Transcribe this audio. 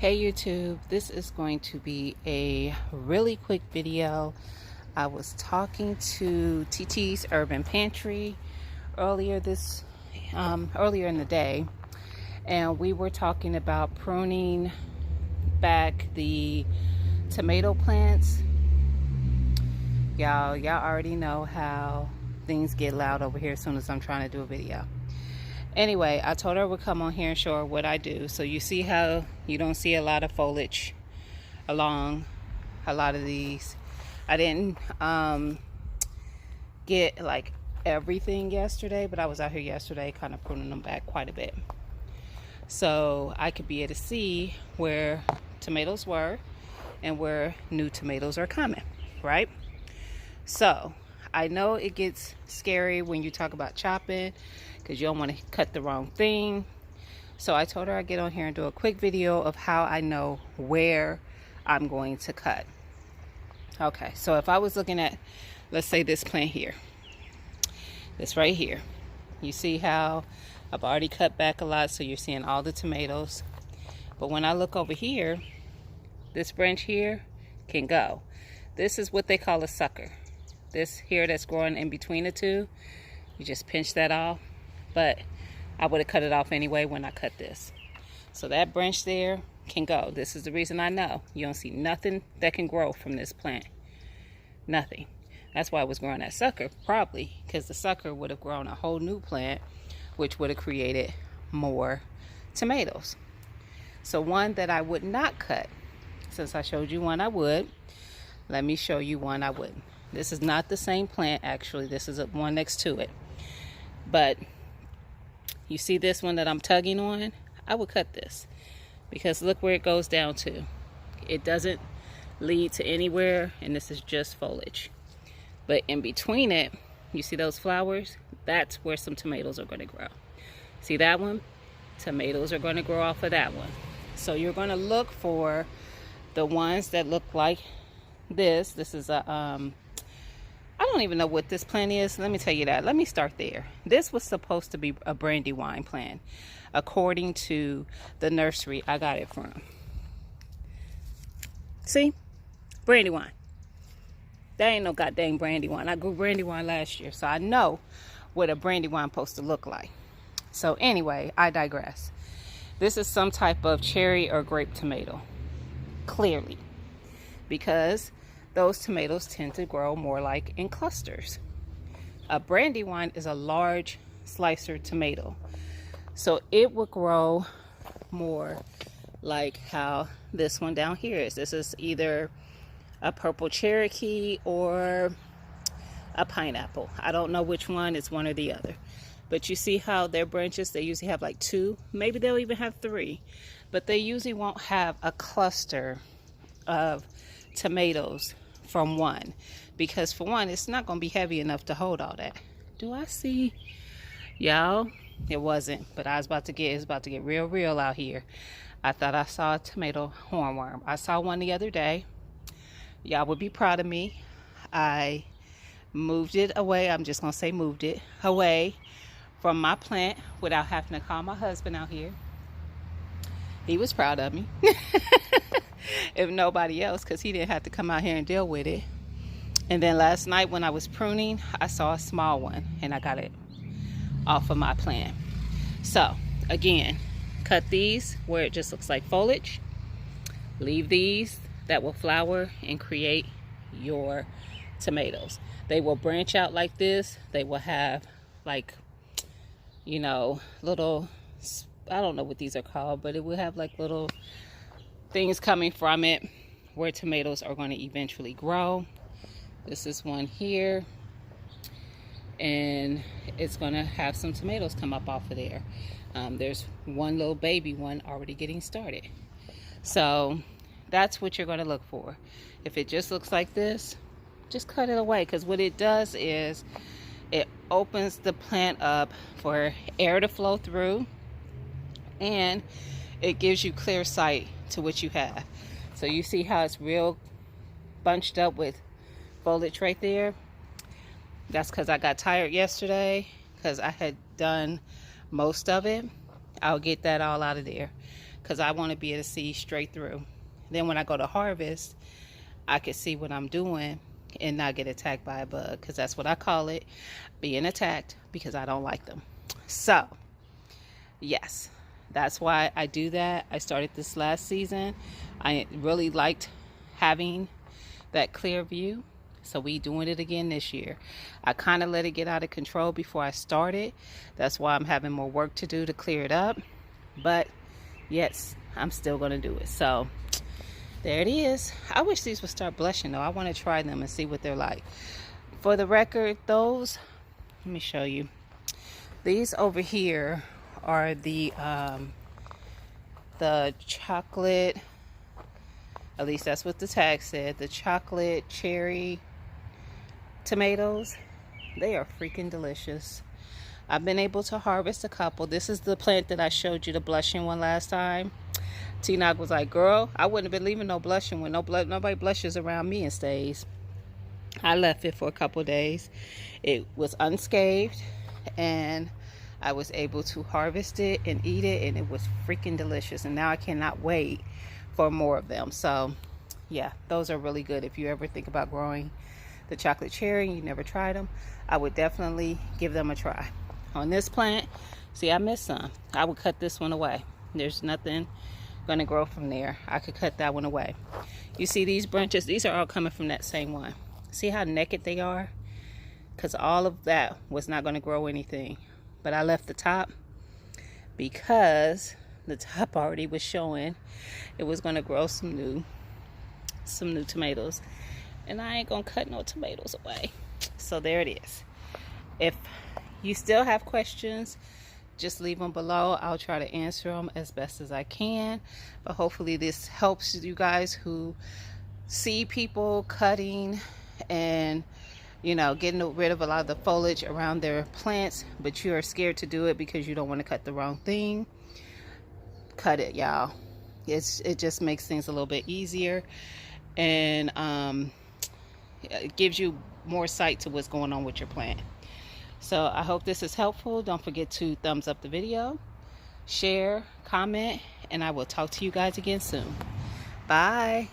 Hey YouTube, this is going to be a really quick video. I was talking to TT's Urban Pantry earlier in the day, and we were talking about pruning back the tomato plants. Y'all already know how things get loud over here as soon as I'm trying to do a video. Anyway, I told her I would come on here and show her what I do. So you see how you don't see a lot of foliage along a lot of these. I didn't get like everything yesterday, but I was out here yesterday kind of pruning them back quite a bit. So I could be able to see where tomatoes were and where new tomatoes are coming, right? So I know it gets scary when you talk about chopping because you don't want to cut the wrong thing. So I told her I'd get on here and do a quick video of how I know where I'm going to cut. Okay, so if I was looking at, let's say this plant here, this right here, you see how I've already cut back a lot, so you're seeing all the tomatoes. But when I look over here, this branch here can go. This is what they call a sucker. This here that's growing in between the two, you just pinch that off. But I would have cut it off anyway when I cut this. So that branch there can go. This is the reason I know. You don't see nothing that can grow from this plant. Nothing. That's why I was growing that sucker, probably, because the sucker would have grown a whole new plant, which would have created more tomatoes. So one that I would not cut, since I showed you one I would, let me show you one I wouldn't. This is not the same plant, actually. This is one next to it. But you see this one that I'm tugging on? I would cut this because look where it goes down to. It doesn't lead to anywhere, and this is just foliage. But in between it, you see those flowers? That's where some tomatoes are going to grow. See that one? Tomatoes are going to grow off of that one. So you're going to look for the ones that look like this. This is a I don't even know what this plant is. Let me tell you that. Let me start there. This was supposed to be a brandywine plant, according to the nursery I got it from. See? Brandywine. That ain't no goddamn brandywine. I grew brandywine last year, so I know what a brandywine supposed to look like. So anyway, I digress. This is some type of cherry or grape tomato. Clearly. Because those tomatoes tend to grow more like in clusters. A brandywine is a large slicer tomato. So it will grow more like how this one down here is. This is either a purple Cherokee or a pineapple. I don't know which one, it's one or the other. But you see how their branches, they usually have like two, maybe they'll even have three, but they usually won't have a cluster of tomatoes from one, because for one, it's not going to be heavy enough to hold all that. Do I see y'all? It wasn't, but it's about to get real out here. I thought I saw a tomato hornworm. I saw one the other day. Y'all would be proud of me. I moved it away. I'm just gonna say moved it away from my plant without having to call my husband out here. He was proud of me. If nobody else, because he didn't have to come out here and deal with it. And then last night when I was pruning, I saw a small one and I got it off of my plant. So again, cut these where it just looks like foliage. Leave these that will flower and create your tomatoes. They will branch out like this. They will have like, you know, little, I don't know what these are called, but it will have like little things coming from it where tomatoes are going to eventually grow. This is one here, and it's going to have some tomatoes come up off of there. There's one little baby one already getting started. So that's what you're going to look for. If it just looks like this, just cut it away, because what it does is it opens the plant up for air to flow through, and it gives you clear sight to what you have. So you see how it's real bunched up with foliage right there? That's because I got tired yesterday because I had done most of it. I'll get that all out of there. because I want to be able to see straight through. Then when I go to harvest, I can see what I'm doing and not get attacked by a bug, because that's what I call it, being attacked, because I don't like them. So yes, that's why I do that. I started this last season. I really liked having that clear view, so we doing it again this year. I kind of let it get out of control before I started. That's why I'm having more work to do to clear it up, but yes, I'm still gonna do it. So there it is. I wish these would start blushing though. I want to try them and see what they're like. For the record, those, let me show you. These over here are the chocolate, at least that's what the tag said, the chocolate cherry tomatoes. They are freaking delicious. I've been able to harvest a couple. This is the plant that I showed you, the blushing one last time. T-Nog was like, girl, I wouldn't have been leaving no blushing when nobody blushes around me and stays. I left it for a couple days. It was unscathed, and I was able to harvest it and eat it, and it was freaking delicious. And now I cannot wait for more of them. So yeah, those are really good. If you ever think about growing the chocolate cherry and you never tried them, I would definitely give them a try. On this plant, see, I missed some. I would cut this one away. There's nothing gonna grow from there. I could cut that one away. You see these branches? These are all coming from that same one. See how naked they are? Because all of that was not going to grow anything. But I left the top because the top already was showing it was going to grow some new tomatoes. And I ain't going to cut no tomatoes away. So there it is. If you still have questions, just leave them below. I'll try to answer them as best as I can. But hopefully this helps you guys who see people cutting and, you know, getting rid of a lot of the foliage around their plants, but you are scared to do it because you don't want to cut the wrong thing. Cut it, y'all. It just makes things a little bit easier, and it gives you more sight to what's going on with your plant. So I hope this is helpful. Don't forget to thumbs up the video, share, comment, and I will talk to you guys again soon. Bye.